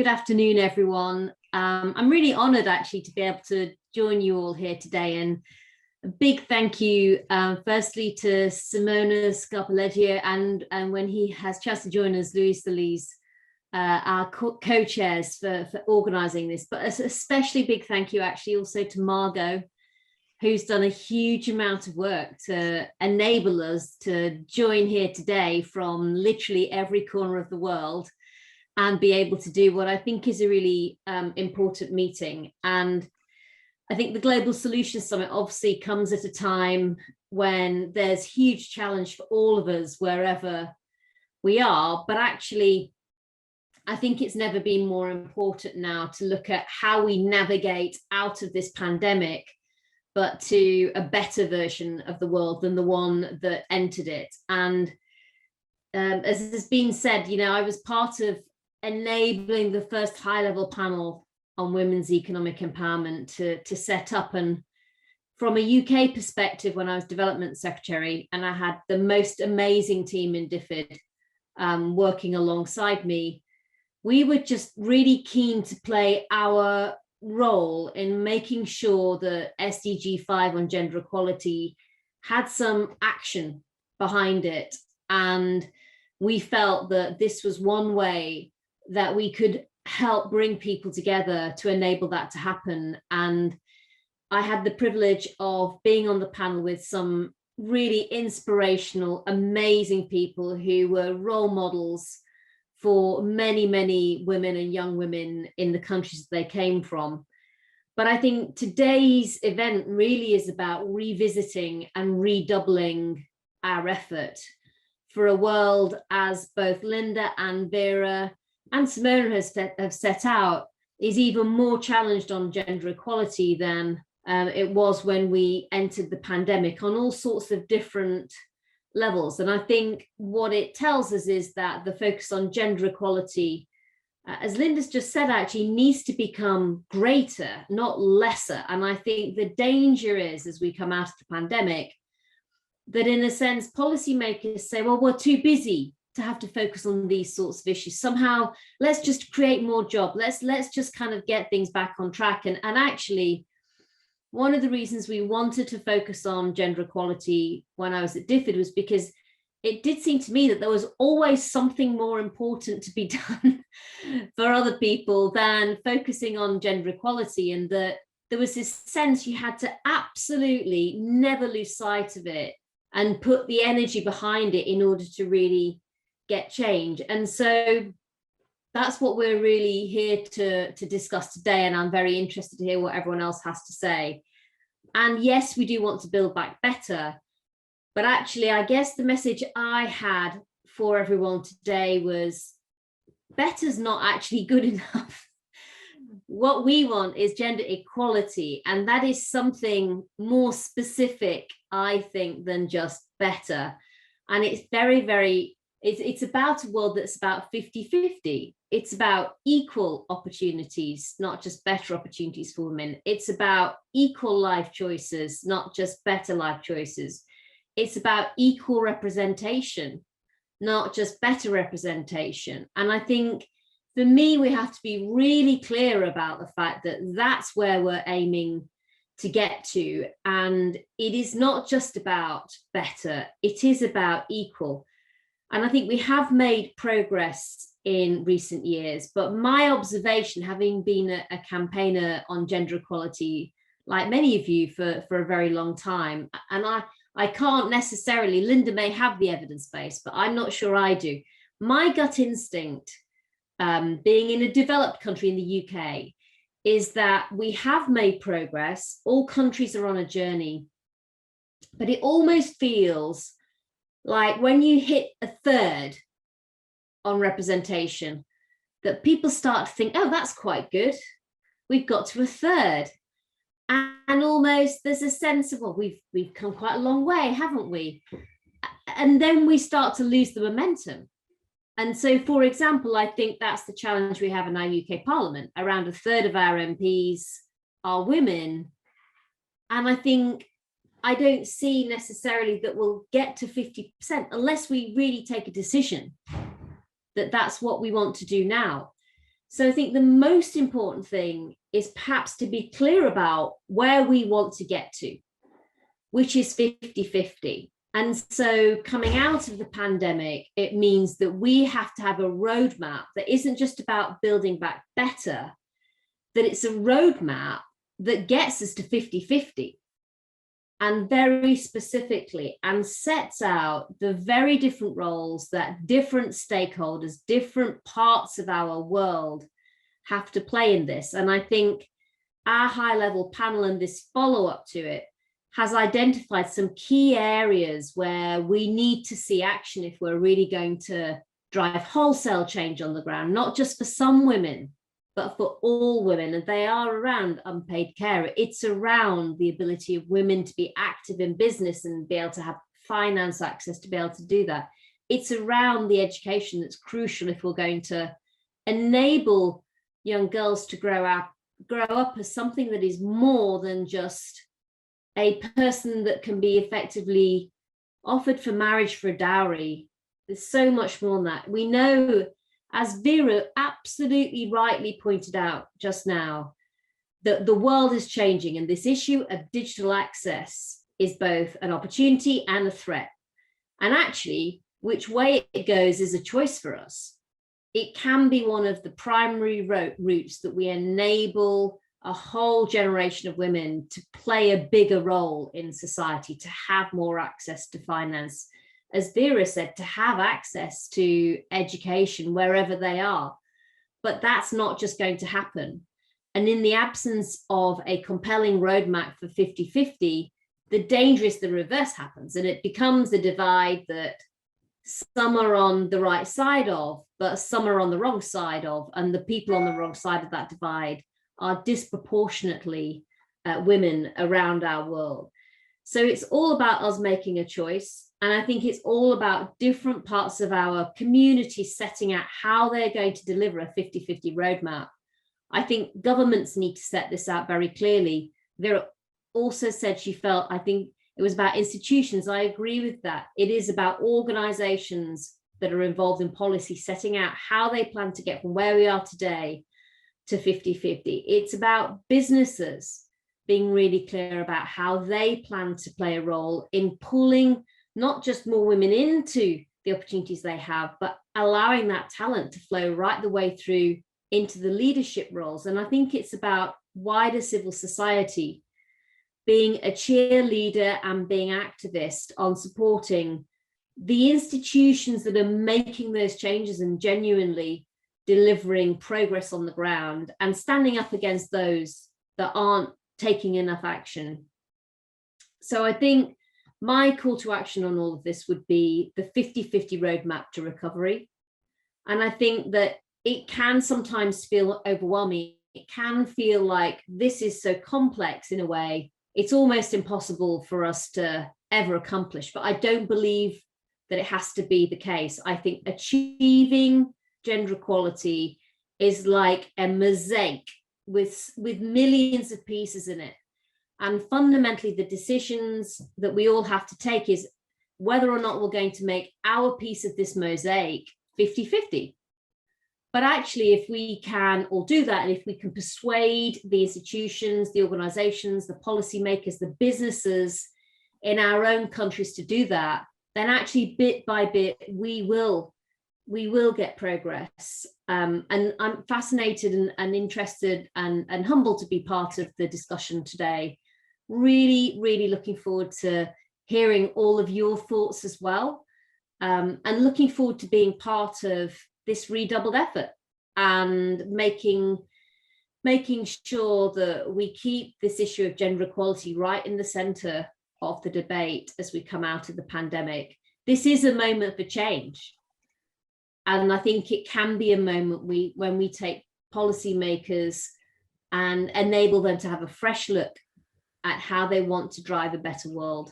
Good afternoon, everyone. I'm really honoured actually to be able to join you all here today, and a big thank you firstly to Simona Scarpaleggia and when he has a chance to join us, Luis Solis, our co-chairs for organising this, but especially big thank you actually also to Margot, who's done a huge amount of work to enable us to join here today from literally every corner of the world and be able to do what I think is a really important meeting. And I think the Global Solutions Summit obviously comes at a time when there's huge challenge for all of us wherever we are, but actually I think it's never been more important now to look at how we navigate out of this pandemic, but to a better version of the world than the one that entered it. And as has been said, you know, I was part of enabling the first high-level panel on women's economic empowerment to set up. And from a UK perspective, when I was development secretary, and I had the most amazing team in DFID working alongside me, we were just really keen to play our role in making sure that SDG 5 on gender equality had some action behind it. And we felt that this was one way that we could help bring people together to enable that to happen. And I had the privilege of being on the panel with some really inspirational, amazing people who were role models for many, many women and young women in the countries that they came from. But I think today's event really is about revisiting and redoubling our effort for a world, as both Linda and Vera and Simona have set out, is even more challenged on gender equality than it was when we entered the pandemic on all sorts of different levels. And I think what it tells us is that the focus on gender equality, as Linda's just said, actually needs to become greater, not lesser. And I think the danger is, as we come out of the pandemic, that in a sense, policymakers say, well, we're too busy to have to focus on these sorts of issues. Somehow, let's just create more jobs. Let's just kind of get things back on track. And actually, one of the reasons we wanted to focus on gender equality when I was at DFID was because it did seem to me that there was always something more important to be done for other people than focusing on gender equality, and that there was this sense you had to absolutely never lose sight of it and put the energy behind it in order to really get change. And so that's what we're really here to discuss today, and I'm very interested to hear what everyone else has to say. And yes, we do want to build back better, but actually I guess the message I had for everyone today was better's not actually good enough. What we want is gender equality, and that is something more specific, I think, than just better. And it's it's about a world that's about 50-50. It's about equal opportunities, not just better opportunities for women. It's about equal life choices, not just better life choices. It's about equal representation, not just better representation. And I think for me, we have to be really clear about the fact that that's where we're aiming to get to. And it is not just about better, it is about equal. And I think we have made progress in recent years, but my observation, having been a campaigner on gender equality, like many of you for a very long time, and I can't necessarily, Linda may have the evidence base, but I'm not sure I do. My gut instinct, being in a developed country in the UK, is that we have made progress. All countries are on a journey, but it almost feels like when you hit a third on representation, that people start to think, oh, that's quite good. We've got to a third. And almost there's a sense of, well, we've come quite a long way, haven't we? And then we start to lose the momentum. And so, for example, I think that's the challenge we have in our UK Parliament. Around a third of our MPs are women. And I don't see necessarily that we'll get to 50% unless we really take a decision that that's what we want to do now. So I think the most important thing is perhaps to be clear about where we want to get to, which is 50-50. And so coming out of the pandemic, it means that we have to have a roadmap that isn't just about building back better, that it's a roadmap that gets us to 50-50. And very specifically, and sets out the very different roles that different stakeholders, different parts of our world have to play in this. And I think our high-level panel and this follow-up to it has identified some key areas where we need to see action if we're really going to drive wholesale change on the ground, not just for some women, but for all women. And they are around unpaid care. It's around the ability of women to be active in business and be able to have finance access to be able to do that. It's around the education that's crucial if we're going to enable young girls to grow up as something that is more than just a person that can be effectively offered for marriage for a dowry. There's so much more than that. We know, as Vera absolutely rightly pointed out just now, that the world is changing, and this issue of digital access is both an opportunity and a threat. And actually, which way it goes is a choice for us. It can be one of the primary routes that we enable a whole generation of women to play a bigger role in society, to have more access to finance, as Vera said, to have access to education wherever they are. But that's not just going to happen. And in the absence of a compelling roadmap for 50-50, the danger is the reverse happens, and it becomes a divide that some are on the right side of, but some are on the wrong side of, and the people on the wrong side of that divide are disproportionately women around our world. So it's all about us making a choice. And I think it's all about different parts of our community setting out how they're going to deliver a 50-50 roadmap. I think governments need to set this out very clearly. Vera also said she felt, I think it was about institutions. I agree with that. It is about organizations that are involved in policy setting out how they plan to get from where we are today to 50-50. It's about businesses being really clear about how they plan to play a role in pulling not just more women into the opportunities they have, but allowing that talent to flow right the way through into the leadership roles. And I think it's about wider civil society being a cheerleader and being activist on supporting the institutions that are making those changes and genuinely delivering progress on the ground, and standing up against those that aren't taking enough action. So I think my call to action on all of this would be the 50-50 roadmap to recovery. And I think that it can sometimes feel overwhelming. It can feel like this is so complex in a way, it's almost impossible for us to ever accomplish. But I don't believe that it has to be the case. I think achieving gender equality is like a mosaic with millions of pieces in it. And fundamentally, the decisions that we all have to take is whether or not we're going to make our piece of this mosaic 50-50. But actually, if we can all do that, and if we can persuade the institutions, the organizations, the policymakers, the businesses in our own countries to do that, then actually bit by bit, we will get progress. And I'm fascinated and interested and humbled to be part of the discussion today. Really, really looking forward to hearing all of your thoughts as well. And looking forward to being part of this redoubled effort and making sure that we keep this issue of gender equality right in the center of the debate as we come out of the pandemic. This is a moment for change. And I think it can be a moment when we take policymakers and enable them to have a fresh look at how they want to drive a better world.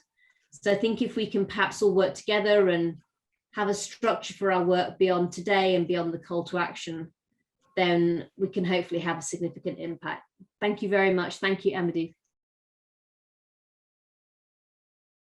So I think if we can perhaps all work together and have a structure for our work beyond today and beyond the call to action, then we can hopefully have a significant impact. Thank you very much. Thank you, Amadou.